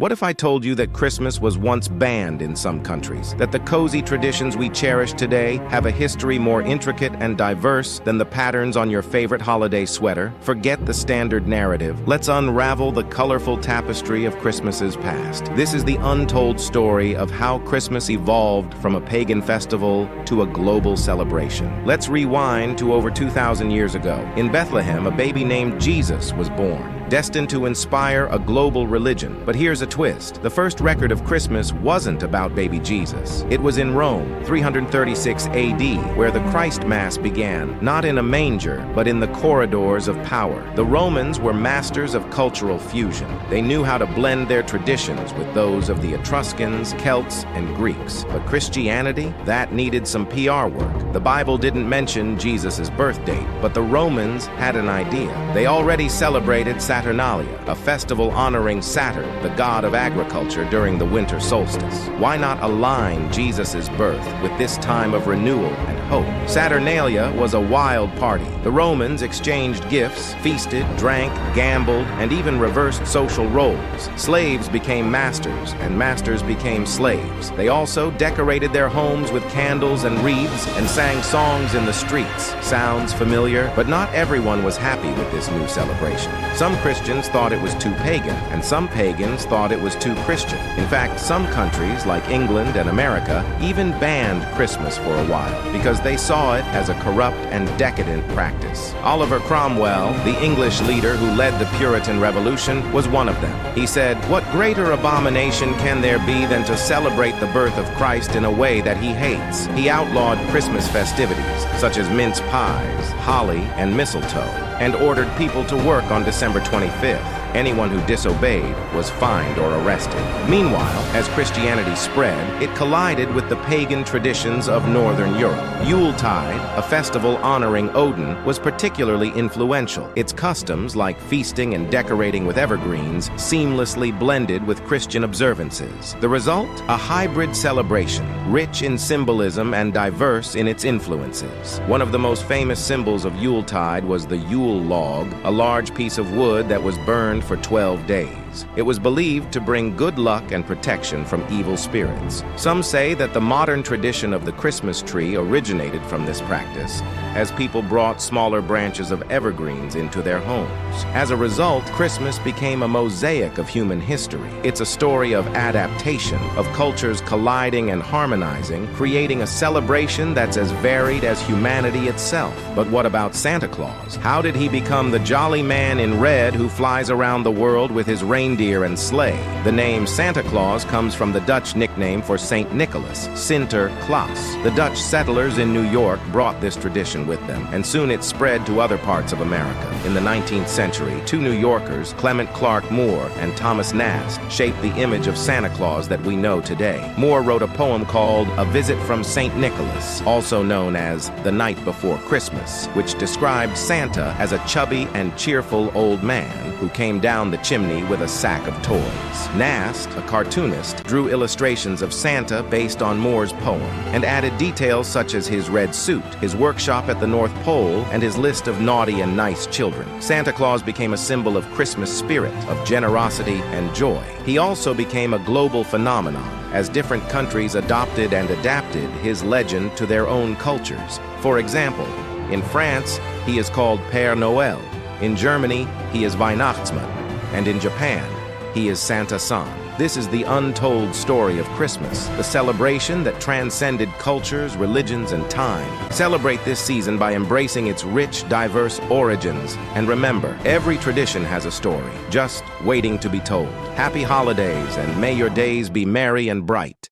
What if I told you that Christmas was once banned in some countries? That the cozy traditions we cherish today have a history more intricate and diverse than the patterns on your favorite holiday sweater? Forget the standard narrative. Let's unravel the colorful tapestry of Christmas's past. This is the untold story of how Christmas evolved from a pagan festival to a global celebration. Let's rewind to over 2,000 years ago. In Bethlehem, a baby named Jesus was born, destined to inspire a global religion. But here's a twist. The first record of Christmas wasn't about baby Jesus. It was in Rome, 336 AD, where the Christ Mass began, not in a manger, but in the corridors of power. The Romans were masters of cultural fusion. They knew how to blend their traditions with those of the Etruscans, Celts, and Greeks. But Christianity, that needed some PR work. The Bible didn't mention Jesus' birth date, but the Romans had an idea. They already celebrated Saturnalia, a festival honoring Saturn, the god of agriculture during the winter solstice. Why not align Jesus' birth with this time of renewal and hope? Saturnalia was a wild party. The Romans exchanged gifts, feasted, drank, gambled, and even reversed social roles. Slaves became masters, and masters became slaves. They also decorated their homes with candles and wreaths and sang songs in the streets. Sounds familiar? But not everyone was happy with this new celebration. Some Christians thought it was too pagan, and some pagans thought it was too Christian. In fact, some countries, like England and America, even banned Christmas for a while because they saw it as a corrupt and decadent practice. Oliver Cromwell, the English leader who led the Puritan Revolution, was one of them. He said, "What greater abomination can there be than to celebrate the birth of Christ in a way that he hates?" He outlawed Christmas festivities, such as mince pies, holly, and mistletoe, and ordered people to work on December 25th. Anyone who disobeyed was fined or arrested. Meanwhile, as Christianity spread, it collided with the pagan traditions of Northern Europe. Yuletide, a festival honoring Odin, was particularly influential. Its customs, like feasting and decorating with evergreens, seamlessly blended with Christian observances. The result? A hybrid celebration, rich in symbolism and diverse in its influences. One of the most famous symbols of Yuletide was the Yule log, a large piece of wood that was burned for 12 days. It was believed to bring good luck and protection from evil spirits. Some say that the modern tradition of the Christmas tree originated from this practice, as people brought smaller branches of evergreens into their homes. As a result, Christmas became a mosaic of human history. It's a story of adaptation, of cultures colliding and harmonizing, creating a celebration that's as varied as humanity itself. But what about Santa Claus? How did he become the jolly man in red who flies around the world with his reindeer and sleigh? The name Santa Claus comes from the Dutch nickname for Saint Nicholas, Sinterklaas. The Dutch settlers in New York brought this tradition with them, and soon it spread to other parts of America. In the 19th century, two New Yorkers, Clement Clark Moore and Thomas Nast, shaped the image of Santa Claus that we know today. Moore wrote a poem called A Visit from St. Nicholas, also known as The Night Before Christmas, which described Santa as a chubby and cheerful old man who came down the chimney with a sack of toys. Nast, a cartoonist, drew illustrations of Santa based on Moore's poem and added details such as his red suit, his workshop at the North Pole, and his list of naughty and nice children. Santa Claus became a symbol of Christmas spirit, of generosity and joy. He also became a global phenomenon as different countries adopted and adapted his legend to their own cultures. For example, in France, he is called Père Noël. In Germany, he is Weihnachtsmann. And in Japan, he is Santa-san. This is the untold story of Christmas, the celebration that transcended cultures, religions, and time. Celebrate this season by embracing its rich, diverse origins. And remember, every tradition has a story, just waiting to be told. Happy holidays, and may your days be merry and bright.